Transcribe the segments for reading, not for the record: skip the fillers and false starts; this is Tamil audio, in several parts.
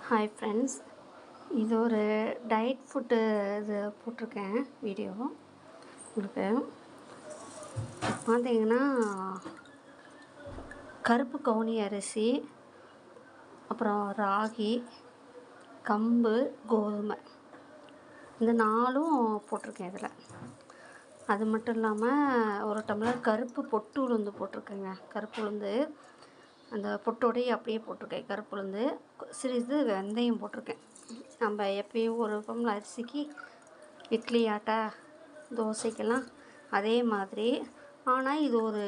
ஹாய் ஃப்ரெண்ட்ஸ், இது ஒரு டயட் ஃபுட்டு இது போட்டிருக்கேன் வீடியோ. உங்களுக்கு பார்த்தீங்கன்னா கருப்பு கவுனி அரிசி, அப்புறம் ராகி, கம்பு, கோதுமை, இந்த 4ம் போட்டிருக்கேன் இதில். அது மட்டும் இல்லாமல் ஒரு டம்ளர் கருப்பு பொட்டு உளுந்து போட்டிருக்கேங்க. கருப்பு உளுந்து அந்த பொட்டோடையே அப்படியே போட்டிருக்கேன். கருப்பு உளுந்து, சிறிது வெந்தயம் போட்டிருக்கேன். நம்ம எப்பயும் ஒரு டம்ளர் அரிசிக்கு இட்லி ஆட்டை தோசைக்கெல்லாம் அதே மாதிரி. ஆனால் இது ஒரு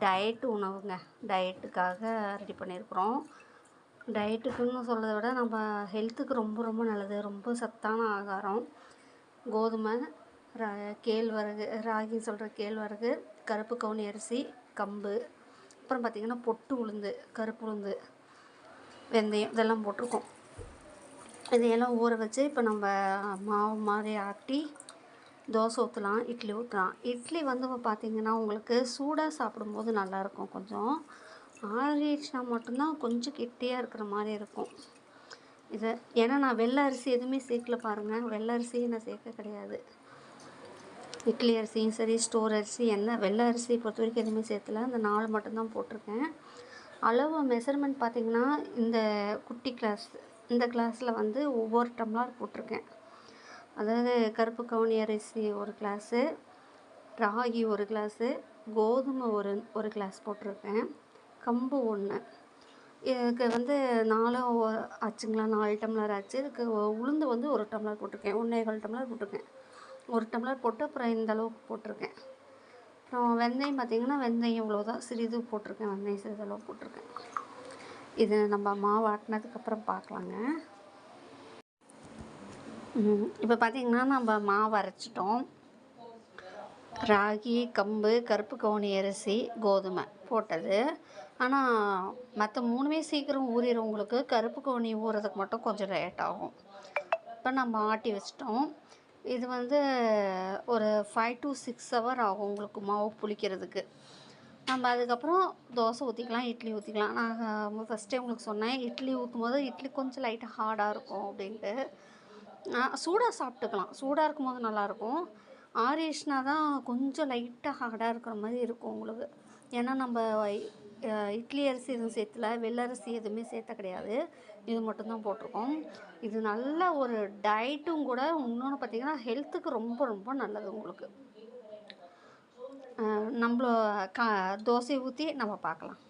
டயட்டு உணவுங்க. டயட்டுக்காக ரெடி பண்ணியிருக்கிறோம். டயட்டுக்குன்னு சொல்கிறத விட நம்ம ஹெல்த்துக்கு ரொம்ப ரொம்ப நல்லது. ரொம்ப சத்தான ஆகாரம். கோதுமை, கேழ்வரகு, ராகி சொல்கிற கேழ்வரகு, கருப்பு கவுனி அரிசி, கம்பு, அப்புறம் பார்த்திங்கன்னா பொட்டு உளுந்து, கருப்பு உளுந்து, வெந்தயம் இதெல்லாம் போட்டிருக்கோம். இதையெல்லாம் ஊற வச்சு இப்போ நம்ம மாவு மாதிரி ஆட்டி தோசை ஊற்றலாம், இட்லி ஊற்றலாம். இட்லி பார்த்திங்கன்னா உங்களுக்கு சூடாக சாப்பிடும்போது நல்லாயிருக்கும். கொஞ்சம் ஆறிடுச்சுனா மட்டும்தான் கொஞ்சம் கெட்டியாக இருக்கிற மாதிரி இருக்கும். இதை ஏன்னா நான் வெள்ளை அரிசி எதுவுமே சேர்க்கல பாருங்கள். வெள்ளை அரிசியை நான் சேர்க்க கிடையாது. இட்லி அரிசியும் சரி, ஸ்டோர் அரிசி, வெள்ளை அரிசி பொறுத்த வரைக்கும் எதுவுமே சேர்த்துல. இந்த 4 மட்டும்தான் போட்டிருக்கேன். அளவு மெஷர்மெண்ட் பார்த்திங்கன்னா இந்த குட்டி கிளாஸ், இந்த கிளாஸில் ஒவ்வொரு டம்ளர் போட்டிருக்கேன். அதாவது கருப்பு கவுனி அரிசி ஒரு கிளாஸு, ராகி ஒரு கிளாஸு, கோதுமை ஒரு கிளாஸ் போட்டிருக்கேன், கம்பு 1. இதுக்கு 4 ஆச்சுங்களா, 4 டம்ளர் ஆச்சு. இதுக்கு உளுந்து 1 டம்ளர் போட்டிருக்கேன். 1.25 டம்ளர் போட்டிருக்கேன். 1 டம்ளர் போட்டு அப்புறம் இந்த அளவுக்கு போட்டிருக்கேன். அப்புறம் வெந்தயம் பார்த்திங்கன்னா வெந்தயம் இவ்வளோதான், சிறிது போட்டிருக்கேன். வெந்தயம் சிறிதளவு போட்டிருக்கேன். இது நம்ம மாவு ஆட்டினதுக்கப்புறம் பார்க்கலாங்க. இப்போ பார்த்திங்கன்னா நம்ம மாவு அரைச்சிட்டோம். ராகி, கம்பு, கருப்பு கவுனி அரிசி, கோதுமை போட்டது. ஆனால் மற்ற 3மே சீக்கிரம் ஊறிடும். உங்களுக்கு கருப்பு கவுனி ஊறுறதுக்கு மட்டும் கொஞ்சம் லேட் ஆகும். இப்போ நம்ம ஆட்டி வச்சிட்டோம். இது ஒரு 5 to 6 hour ஆகும் உங்களுக்கு மாவு புளிக்கிறதுக்கு. நம்ம அதுக்கப்புறம் தோசை ஊற்றிக்கலாம், இட்லி ஊற்றிக்கலாம். நான் ஃபஸ்ட்டே உங்களுக்கு சொன்னேன், இட்லி ஊற்றும் போது இட்லி கொஞ்சம் லைட்டாக ஹார்டாக இருக்கும் அப்படின்ட்டு. சூடாக சாப்பிட்டுக்கலாம். சூடாக இருக்கும்போது நல்லாயிருக்கும். ஆறிடுச்சுனா தான் கொஞ்சம் லைட்டாக ஹார்டாக இருக்கிற மாதிரி இருக்கும் உங்களுக்கு. ஏன்னா நம்ம இட்லி அரிசி எதுவும் சேர்த்துல, வெள்ளை அரிசி எதுவுமே சேர்த்த கிடையாது. இது மட்டும்தான் போட்டிருக்கோம். இது நல்ல ஒரு டயட்டும் கூட. இன்னொன்று பார்த்திங்கன்னா ஹெல்த்துக்கு ரொம்ப ரொம்ப நல்லது உங்களுக்கு. தோசை ஊற்றி நம்ம பார்க்கலாம்.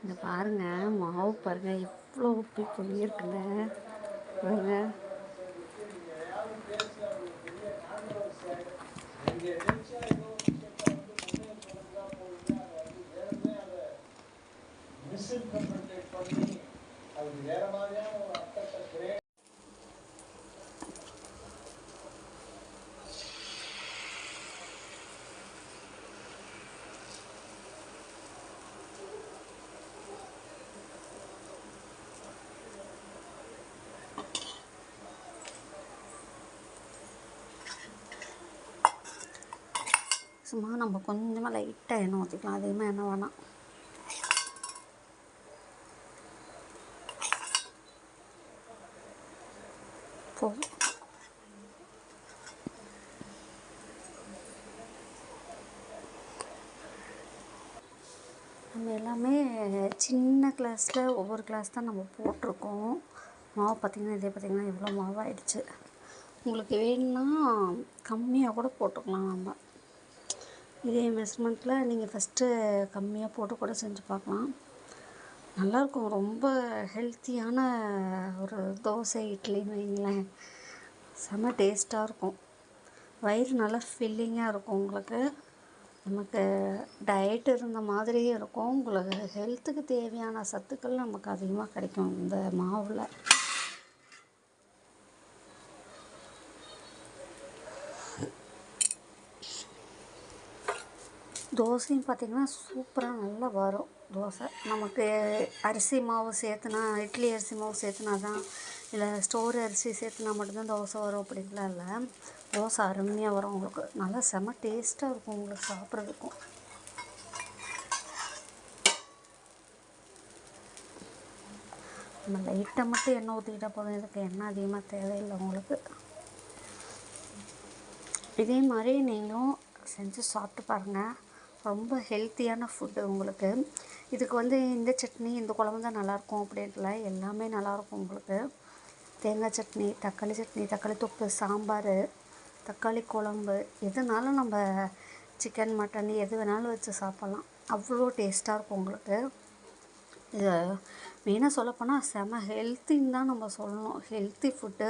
இந்த பாருங்கள், மாவு பாருங்கள் எவ்வளோ உப்பி பொங்கியிருக்குங்க பாருங்கள். சும்மா நம்ம கொஞ்சமாக லைட்டாக எண்ணெய் ஊற்றிக்கலாம், அதிகமாக எண்ணெய் வேணாம். போதும். நம்ம எல்லாமே சின்ன கிளாஸில் ஒவ்வொரு கிளாஸ் தான் நம்ம போட்டிருக்கோம். மாவு பார்த்திங்கன்னா இதே பார்த்திங்கன்னா எவ்வளோ மாவு ஆகிடுச்சு. உங்களுக்கு வேணும்னா கம்மியாக கூட போட்டுக்கலாம். நம்ம இதே மெஷர்மெண்ட்டில் நீங்கள் ஃபஸ்ட்டு கம்மியாக போட்டு கூட செஞ்சு பார்க்கலாம். நல்லாயிருக்கும். ரொம்ப ஹெல்த்தியான ஒரு தோசை, இட்லின்னு வைங்களேன். செம்ம டேஸ்ட்டாக இருக்கும். வயிறு நல்லா ஃபில்லிங்காக இருக்கும் உங்களுக்கு. நமக்கு டயட் இருந்த மாதிரியே இருக்கும். உங்களுக்கு ஹெல்த்துக்கு தேவையான சத்துக்கள் நமக்கு அதிகமாக கிடைக்கும் இந்த மாவில். தோசையும் பார்த்திங்கன்னா சூப்பராக நல்லா வரும் தோசை. நமக்கு அரிசி மாவு சேர்த்துனா, இட்லி அரிசி மாவு சேர்த்துனா தான், இல்லை ஸ்டோர் அரிசி சேர்த்துனா மட்டும்தான் தோசை வரும் அப்படின்லாம் இல்லை. தோசை அருமையாக வரும் உங்களுக்கு. நல்லா செம்ம டேஸ்ட்டாக இருக்கும் உங்களுக்கு சாப்பிட்றதுக்கும். நம்ம லைட்டாக மட்டும் எண்ணெய் ஊற்றிக்கிட்டால் போதும், இதுக்கு எண்ணெய் அதிகமாக தேவையில்லை உங்களுக்கு. இதே மாதிரி நீங்களும் செஞ்சு சாப்பிட்டு பாருங்கள். ரொம்ப ஹெல்த்தியான ஃபுட்டு உங்களுக்கு. இதுக்கு வந்து இந்த சட்னி இந்த குழம்பு தான் நல்லாயிருக்கும் அப்படின்ட்டுல, எல்லாமே நல்லாயிருக்கும் உங்களுக்கு. தேங்காய் சட்னி, தக்காளி சட்னி, தக்காளி தொக்கு, சாம்பார், தக்காளி குழம்பு, எதுனாலும் நம்ம சிக்கன் மட்டன் எது வேணாலும் வச்சு சாப்பிட்லாம். அவ்வளோ டேஸ்ட்டாக இருக்கும் உங்களுக்கு. இது மெயினாக சொல்லப்போனால் செம ஹெல்த்தின்னு தான் நம்ம சொல்லணும். Healthy food.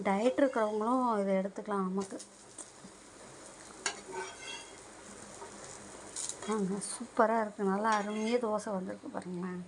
டயட் இருக்கிறவங்களும் இதை எடுத்துக்கலாம். நமக்கு சூப்பராக இருக்குது. நல்லா அருமையாக தோசை வந்திருக்கு பாருங்களேன்.